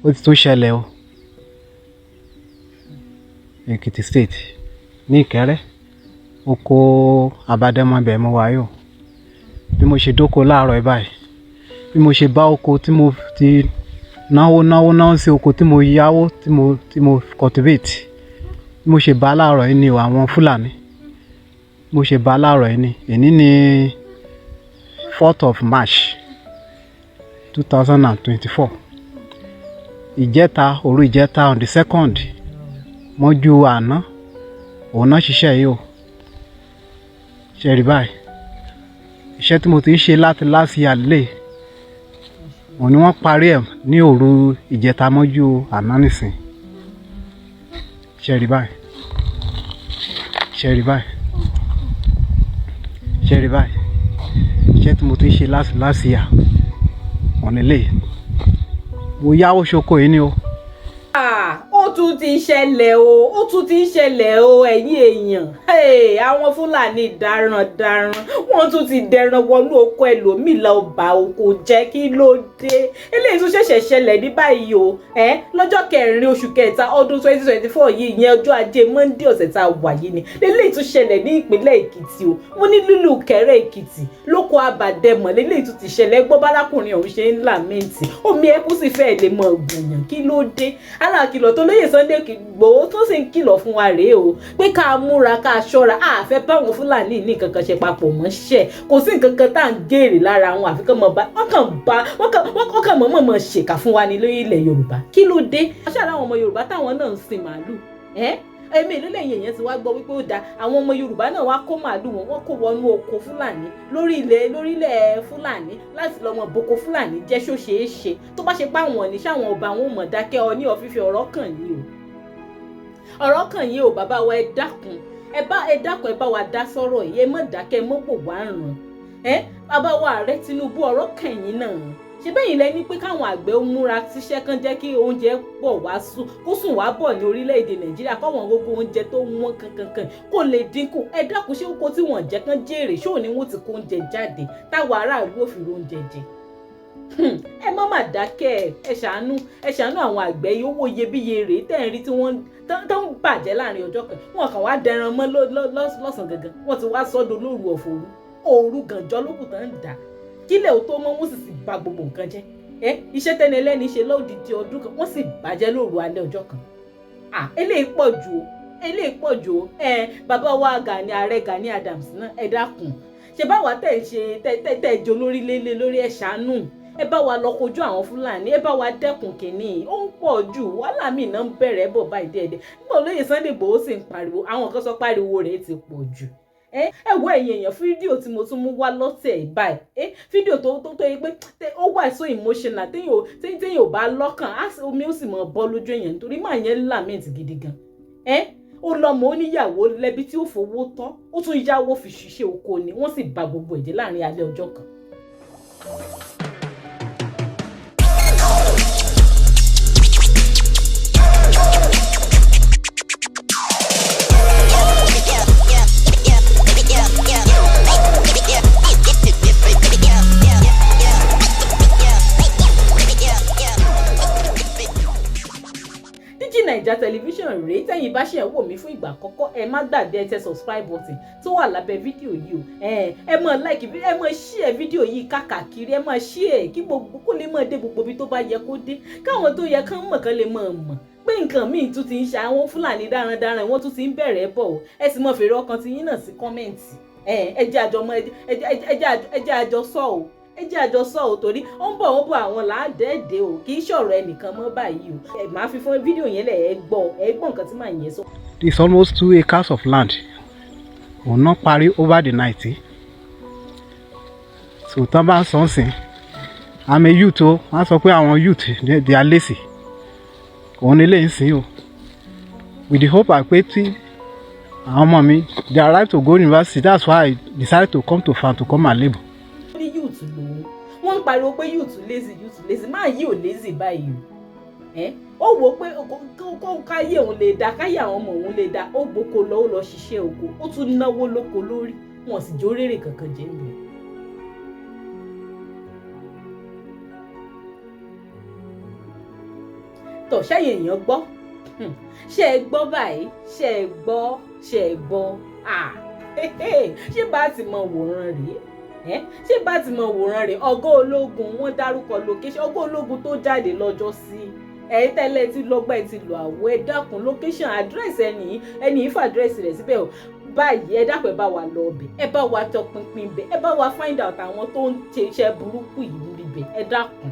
ó ti tó ṣẹlẹ̀ o Èkìtì state ní Ìkẹ́rẹ́ oko Abádẹ́mọ bẹ̀ mo wà yó bí mo ṣe dóko láàárọ̀ ẹ báyìí bí mo ṣe bá oko tí mo ti náwó sí oko tí mo yáwó tí mo cultivate bí mo ṣe bá láàárọ̀ yìí ni àwọn Fúlàní mo ṣe bá láàárọ̀ yìí ni èní ni 4th of March 2024 òru ìjẹta on the 2nd mọ́jú àná òun náà ṣiṣẹ́ yìí o ṣe rí báyìí iṣẹ́ tí mo ti ń ṣe láti last year lè òun ni wọ́n parí ẹ̀ ní òru ìjẹta mọ́jú àná nìsín ṣe rí báyìí ṣe rí báyìí ṣe rí báyìí iṣẹ́ tí mo ti ń ṣe láti last year òun ni lè mo yáwó ṣoko yìí ni o. Ó tún ti ṣẹlẹ̀ o ẹ̀yin èèyàn àwọn Fúlàní darandaran wọ́n tún ti dẹran wọnú oko ẹlòmíì lọ bá oko jẹ́ kí ló dé eléyìí tún ṣẹ̀ṣẹ̀ ṣẹlẹ̀ ní báyìí o lọ́jọ́ 4 oṣù kẹta ọdún 2024 yìí ìyẹn ọjọ́ ajé Monday ọ̀sẹ̀ tá a wà yìí ni eléyìí tún ṣẹlẹ̀ ní ìpínlẹ̀ Èkìtì o mo ní lúlù Kẹrẹ Èkìtì lóko Abàdẹmọ eléyìí tún ti ṣẹlẹ̀ gbọ́ bálákùnrin ọ̀hún ṣe ń làmẹ́ǹtì omi ẹkún sì fẹ́ẹ̀ lè mọ gbìyàn kí ló dé alákìlọ̀ tó lóye Sunday Igboho tó sì ń kìlọ̀ fún wa rèé o pé ká múra ká ṣọ́ra àfẹ́ báwọn Fúlàní ní nǹkan kan ṣe papọ̀ mọ́ ṣẹ́ kò sí nǹkan kan tá à ń gèrè lára wọn àfi kàn mọ́ bá wọ́n kàn mọ́ ṣèkà fún wa ní lórílẹ̀ Yorùbá kí ló dé aṣáájú àwọn ọmọ Yorùbá táwọn náà ń sin màálù èmi ìlú lẹ́yìn èèyàn ti wá gbọ́ wípé ó da àwọn ọmọ Yorùbá náà wá kó màálù wọ́n kó wọnú oko Fúlàní lórílẹ̀ Fúlàní láti lọ́mọ boko Fúlàní jẹ́ ṣó ṣeé ṣe tó bá ṣe pá wọn ní sáwọn ọba wọn ò mọ̀ dákẹ́ Ooni of ife ọ̀rọ̀ kàn yìí o bàbá wa ẹ dákun ẹ bá wa dá sọ́rọ̀ yìí ẹ mọ̀ dákẹ́ mọ́ bò wá ràn bàbá wa ààrẹ Tinubu ọ̀rọ̀ kàn yín náà ṣe bẹ́yìn lẹ́ni pé káwọn àgbẹ̀ ó múra síṣẹ́ kan jẹ́ kí oúnjẹ pọ̀ wá kó sùn wá bọ̀ ní orílẹ̀-èdè Nàìjíríà káwọn gbogbo oúnjẹ tó wọ́n kankan kó lè dínkù ẹ dákun ṣé oko tí wọ́n jẹ́ kán jèrè ṣó ni wọ́n ti kó oúnjẹ jáde táwọn aráàlú ò fi oúnjẹ jẹ ẹ má má dákẹ́ ẹ ṣàánú àwọn àgbẹ̀ yìí owó iyebíye rèé tẹ́ ẹ̀ rí tí wọ́n tó ń bàjẹ́ láàrin ọjọ́ kan wọn kàn wá dẹran mọ́ lọ́sàn gangan wọ́n ti wá sọ́dọ̀ lóru ọ̀fọ̀rú òru gànjọ́ lókùn tán ń dà kílẹ̀ ò tó mọ́ wọ́n sì bà gbogbo nǹkan jẹ́ iṣẹ́ tẹ́ni ẹlẹ́ni ṣe lódìdí ọdún kan wọ́n sì bàjẹ́ lóru alẹ́ ọjọ́ kan eléyìí pọ̀ jù o bàbá wa ààrẹ Gani Adams náà ẹ dákun ṣe báwa tẹ̀ jẹ́ olórí lélẹ̀ lórí ẹ̀ ṣàánú ẹ bá wa lọ kojú àwọn Fúlàní ẹ bá wa dẹ́kun kìíní ó ń pọ̀ jù wàhálà mi náà ń bẹ̀rẹ̀ bọ̀ báyìí dẹ́ẹ̀dẹ́ nígbà olóyè Sunday Igboho sì ń pariwo àwọn kan sọ pariwo rẹ̀ ti pọ̀ jù ẹ wo ẹ̀yin èèyàn fídíò tí mo tún mú wá lọ́tẹ̀ báyìí fídíò tó yẹ pé ó wà so emotional téèyàn ò bá lọ́kàn omi ó sì mọ̀ bọ́ lójú èèyàn nítorí máa yẹn lament gidi gan ó lọ́mọ oníyàwó lẹ́bi tí ó fowó tọ́ ó tún yáwó fi ṣiṣẹ́ oko ni wọ́n sì bà gbogbo ẹ̀jẹ̀ láàrin alẹ́ ọjọ́ kan. Naija tẹlifíṣàn rèé tẹ́yìn bá ṣe ń wò mí fún ìgbà àkọ́kọ́ ẹ má gbàgbé ẹ tẹ subscribe button tó wà lábẹ́ fídíò yìí o ẹ mọ̀ like ẹ mọ̀ share fídíò yìí káàkiri ẹ mọ̀ share kí gbogbo kó lè mọ̀ dé gbogbo ibi tó bá yẹ kó dé káwọn tó yẹ kán mọ̀ kán lè mọ̀ pé nǹkan míì tún ti ń ṣe àwọn Fúlàní darandaran wọ́n tún ti ń bẹ̀rẹ̀ bọ̀ o ẹ sì mọ̀ fèrè ọkàn ti yín náà sí kọ́mẹ̀ǹtì ẹ jẹ́ àjọ sọ o ẹ jẹ́ àjọ sọ ò torí ó ń bọ̀ àwọn làádẹ́ẹ̀dẹ́ o kì í ṣọ̀rọ̀ ẹnìkan mọ́ báyìí o máa fi fún fídíò yẹn lẹ̀ ẹ gbọ́ nǹkan tí màá yẹn sọ. It's almost 2 acres of land òun náà parí over the night so tán bá ń sọ sìn àmì youth o wọ́n sọ pé àwọn youth they are lazy òun ni lè ń sìn o with the hope pé tí àwọn ọmọ mi they are right to go university that's why I decided to come to farm to come and labour. Wọ́n ń pariwo pé youth lazy máa yí ò lazy báyìí o ó wò pé kó káyé òun lè dá káyé àwọn ọmọ òun lè dá ó gboko lọ ó lọ ṣiṣẹ́ oko ó tún náwó lóko lórí wọn sì jó rèrè kankan jẹ́ nìyẹn. tọ̀ sẹ́yìn èèyàn gbọ́ ṣé ẹ gbọ́ báyìí ṣé ẹ gbọ́ ṣé bá ti mọ wòran rèé ṣé bá ti mọ wòran rèé ọgọ́ ológun wọ́n dárúkọ location ọgọ́ ológun tó jáde lọ́jọ́ sí ẹ̀yin tẹ́lẹ̀ tí lọ́gbà ẹ̀ ti lọ àwọ̀ ẹ dákun location address ẹni yìí fà address rẹ̀ síbẹ̀ o báyìí ẹ dákun ẹ bá wa lọ ọbẹ̀ ẹ bá wa tọpinpin bẹ̀ ẹ bá wa find out àwọn tó ń ṣe iṣẹ́ burúkú yìí níbẹ̀ ẹ dákun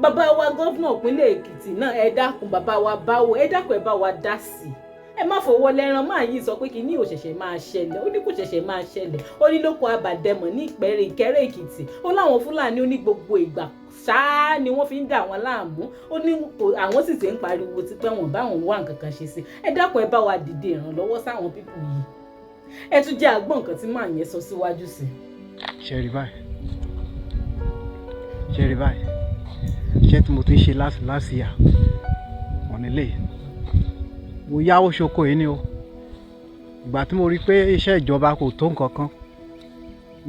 bàbá wa gọ́fúnà ìpínlẹ̀ Èkìtì náà ẹ dákun bàbá wa báwo ẹ dákun ẹ bá wa dá sí i ẹ má fọwọ́ lẹ́ran máa yí sọ pé kí ní òṣẹ̀ṣẹ̀ máa ṣẹlẹ̀ ó ní kò ṣẹ̀ṣẹ̀ máa ṣẹlẹ̀ ó ní lóko àbàdẹ̀mọ̀ ní Ìkẹ́rẹ́ Èkìtì ó láwọn Fúlàní ó ní gbogbo ìgbà ṣáá ni wọ́n fi ń dà wọ́n láàmú ó ní àwọn sì ti ń pariwo ti pé wọ́n bá wọn wá nǹkan kan ṣe sí ẹ dákun ẹ bá wa dìde ìrànlọ́wọ́ sáwọn pípù yìí ẹ tún jẹ́ àgbọ̀n nǹkan tí màá yẹn sọ síwájú sí. ṣe rí báyìí iṣẹ́ tí mo ti ń ṣe láti yà wọ́n nílé mo yáwó ṣoko yìí ni o ìgbà tí mo rí pé iṣẹ́ ìjọba kò tó nǹkan kan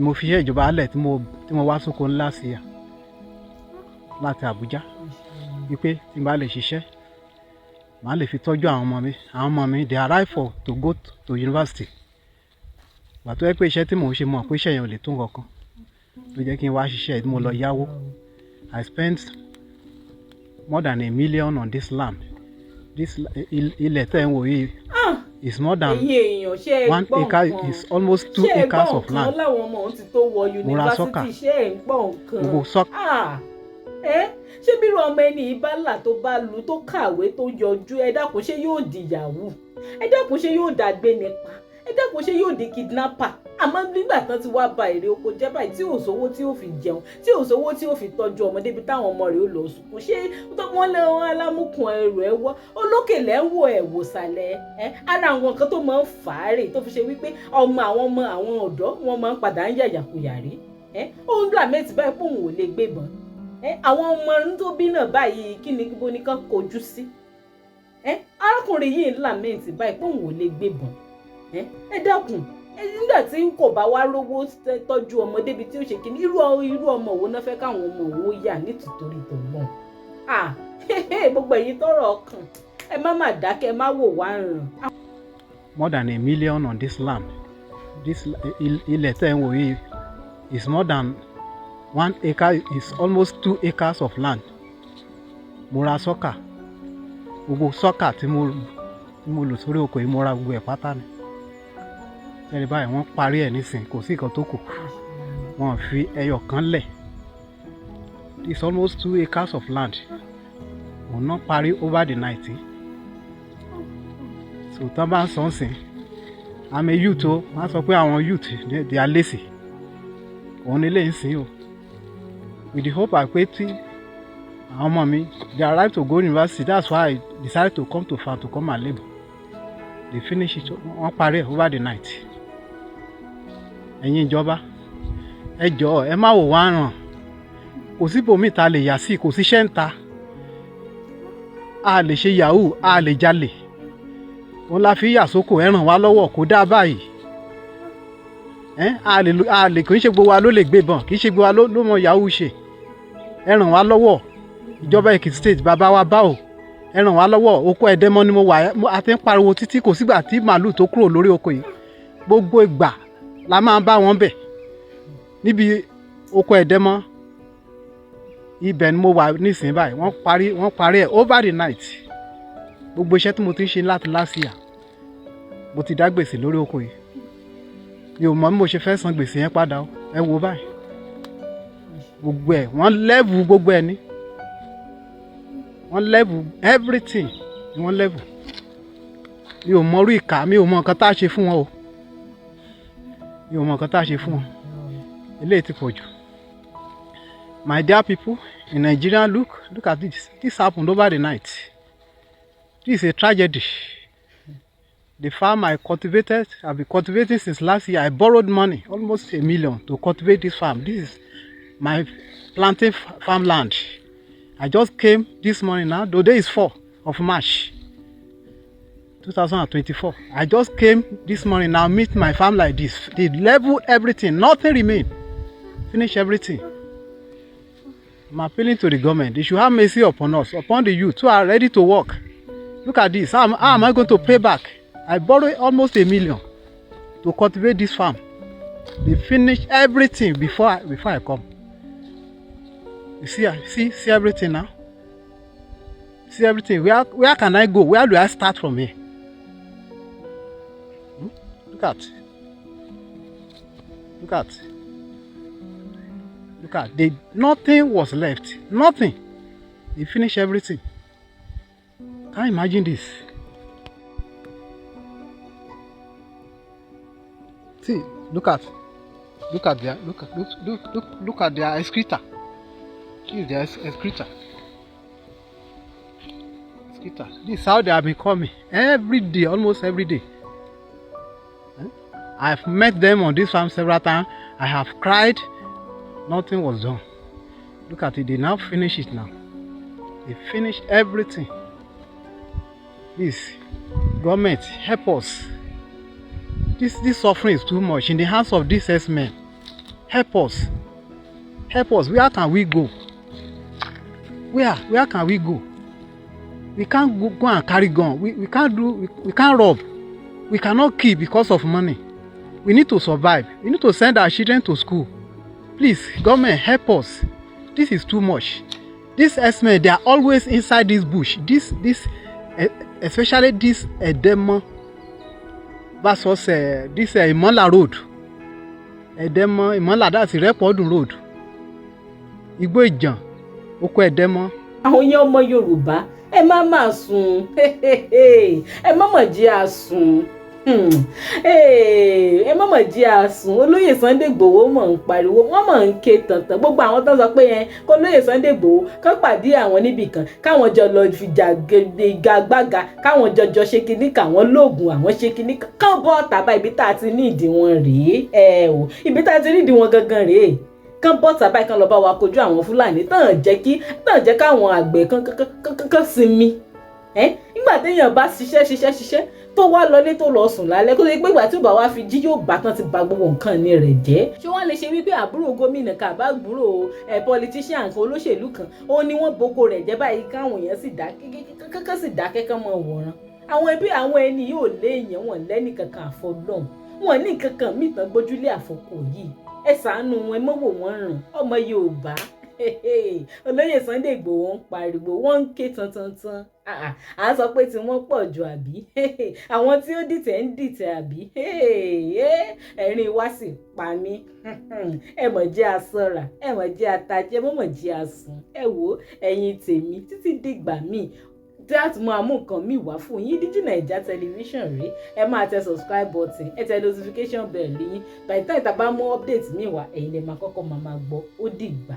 mo fi iṣẹ́ ìjọba lẹ̀ tí mo wá sóko ńlá sí yà láti Àbújá wípé tí n bá lè ṣiṣẹ́ màá lè fi tọ́jú àwọn ọmọ mi they arrive to go to university ìgbà tó yẹ pé iṣẹ́ tí mò ń ṣe mọ̀ pé iṣẹ́ yẹn ò lè tó nǹkan kan ló jẹ́ kí n wá ṣiṣẹ́ tí mo lọ yáwó I spent more than $1 million on this land this ilẹ̀ tẹ́ ń wò yìí is more than 1 acre is almost 2 acres of land. Mo ra sọ́kà gbogbo sọ́kà. Ṣé bí irú ọmọ ẹni yìí bá là tó bá lu tó kàwé tó yọjú ẹ dákun ṣé yóò di yahoo ẹ dákun ṣé yóò dàgbé nípa ẹ dákun ṣé yóò di kidnapper àmọ́ nígbà tán ti wá ba èrè oko jẹ́ báyìí tí ò sówó tí ò fi jẹun tí ò sówó tí ò fi tọ́jú ọmọdé bí táwọn ọmọ rẹ̀ ó lọ sùkúù ṣé wọ́n lé wọn alámùkùn ẹrù ẹ wọ́ olókè lẹ́wọ̀ ẹ̀ wòsàlẹ̀ ara àwọn nǹkan tó máa ń fà á rè tó fi ṣe wípé àwọn ọ̀dọ́ wọn máa ń padà ń yàyàkuyà rí ó ń làmẹ́tì báyìí pé òun ò lè gbébọn àwọn ọmọ tó bí náà báyìí kí ni bó ní kán kojú sí arákùnrin yìí ń làmẹ́tì báyìí pé òun ò lè gbébọn ẹ dákun nígbà tí kò bá wá rówó tọ́jú ọmọ débi tí ó ṣe kíní irú ọmọ wo náà fẹ́ káwọn ọmọ wo yà nítorí tòun gbogbo èyí tọrọ ọkàn ẹ má má dákẹ́ ẹ má wò wá ràn. More than $1 million on this land this ilẹ̀ tẹ́ ń wò yìí is more than 1 acre is almost 2 acres of land. Mo ra sọ́kà gbogbo sọ́kà tí mo lò sórí oko yìí mo ra gbogbo ẹ̀ pátá ni. Ṣẹ́ni báyìí wọ́n parí ẹ̀ nísìnyí kò sí nǹkan tó kù wọ́n fi ẹyọ kan lẹ̀ it's almost 2 acres of land òun náà parí over the night so tán bá ń sọ ọ́sìn I'm a youth o wọ́n á sọ pé àwọn youth they are lazy òun ni lè ń sìn o with the hope pé tí àwọn ọmọ mi they arrive to go university that's why I decided to come to farm to come and labour they finish it wọ́n parí ẹ̀ over the night. Ẹ̀yin ìjọba ẹ jọ̀ọ́ ẹ má wò wá ràn kò sí bòmí ta lè yà sí kò sí iṣẹ́ ń ta a lè ṣe yahoo a lè jalè òun la fi yà sóko ẹ ràn wá lọ́wọ́ kó dá báyìí a lè kì í ṣe gbogbo wa ló lè gbébọn kì í ṣe gbogbo wa ló mọ yahoo ṣe ẹ ràn wá lọ́wọ́ ìjọba Èkìtì state bàbá wa bá o ẹ ràn wá lọ́wọ́ oko ẹ̀dẹ́mọ́ ni mo wà a ti ń pariwo títí kò sígbà tí màálù tó kúrò lórí oko yìí gbogbo ìgbà la máa bá wọn bẹ̀ níbi oko ẹ̀dẹ́mọ́ ibẹ̀ ni mo wà nísìnyí báyìí wọ́n parí ẹ̀ over the night gbogbo iṣẹ́ tí mo ti ń ṣe láti last year mo ti dá gbèsè lórí oko yìí mi ò mọ̀ bí mo ṣe fẹ́ san gbèsè yẹn padà o ẹ wo báyìí gbogbo ẹ̀ wọ́n level gbogbo ẹ̀ ní wọ́n level everything ni wọ́n level mi ò mọ orí ìka mi ò mọ nǹkan tá a ṣe fún wọn o mi ò mọ nǹkan tá a ṣe fún wọn eléyìí ti pọ̀ jù. My dear people in Nigeria, look at this happened over the night. This is a tragedy. The farm I've been cultivating since last year. I borrowed money, almost $1 million, to cultivate this farm. This is my planting farmland. I just came this morning now. The day is 4th of March 2024. I just came this morning now, meet my farm like this. They level everything, nothing remain. Finish everything. I'm appealing to the government. They should have mercy upon us, upon the youth who are ready to work. Look at this. How am I going to pay back? I borrowed almost $1 million to cultivate this farm. They finish everything before I come. You see everything now. See everything. Where can I go? Where do I start from here? Look at. Nothing was left. Nothing. They finished everything. Can you imagine this? See, look at their excreta. This is their excreta. This is how they have been coming every day, almost every day. I've met them on this farm several times. I have cried. Nothing was done. Look at it. They now finish it now. They finish everything. Please, government, help us. This suffering is too much in the hands of these herdsmen. Help us. Where can we go? Where can we go? We can't go and carry gun. We can't rob. We cannot kill because of money. We need to survive. We need to send our children to school. Please, government, help us. This is too much. These herdsmen, they are always inside this bush. Especially this Edema versus this Imola road. Edema, Imola, that's Irepodun road. Igboho Gani, oko Edema. Àwọn yẹn ọmọ Yorùbá, ẹ má máa sùn. Ẹ má mà jí àsùn. Ẹ má mà jí àsùn. Olóyè Sunday Igboho mọ̀ ń pariwo, wọ́n mọ̀ ń ké tàntàn. Gbogbo àwọn tó sọ pé yẹn kó Olóyè Sunday Igboho kán pàdé àwọn níbì kan, káwọn jọ lọ fìjà gagbága, káwọn jọjọ ṣe kinní káwọn lóògùn àwọn ṣe kinní kán bọ́ tàbá ibi tá a ti ní ìdí wọn rèé. Ibi tá a ti ní ìdí wọn gangan rèé. Kán bọ́ tàbá ìkan lọ bá wa kojú àwọn Fúlàní tán jẹ́ káwọn àgbẹ̀ kan sinmi. Nígbà téèyàn bá ṣiṣẹ́ tó wá lọlé tó lọ sùn lálẹ́ kó lè pé ìgbà tí ó bá wá fi jí yóò bá tán ti ba gbogbo nǹkan ní rẹ̀ jẹ́. Ṣé wọ́n lè ṣe wípé àbúrò gómìnà kan àbá àbúrò politician kan olóṣèlú kan ó ní wọ́n boko rẹ̀ jẹ́ báyìí káwọn èèyàn sì dákẹ́ kán mọ́ wòran. Àwọn ẹni yóò léèyàn wọn lẹ́nì kankan àfọlọ́hún wọn ní kankan míì tán gbójúlé àfọkò yìí. Ẹ ṣàánú wọn, ẹ mọ́ wò wọ́n rùn ọmọ Yorùbá. Olóyè Sunday Igboho ń pariwo, wọ́n ń ké tantantan. À ń sọ pé tí wọ́n pọ̀ jù àbí? Àwọn tí ó dìtẹ̀ ń dìtẹ̀ àbí? Ẹ̀rín wá sì pa mí. Ẹ mọ̀ jẹ́ aṣọ́ra, ẹ mọ̀ jẹ́ atajẹ́, mọ̀ jẹ́ asùn. Ẹ wò ẹ̀yin tèmi títí dìgbà míì. Tí a tún máa mú nǹkan míì wá fún yín. Digi Naija television rèé. Ẹ máa tẹ subscribe button, ẹ tẹ notification bell yín. By the time tá bá mú update míì wá, ẹ̀yin lè máa kọ́kọ́ máa gbọ́. Ó dìgbà.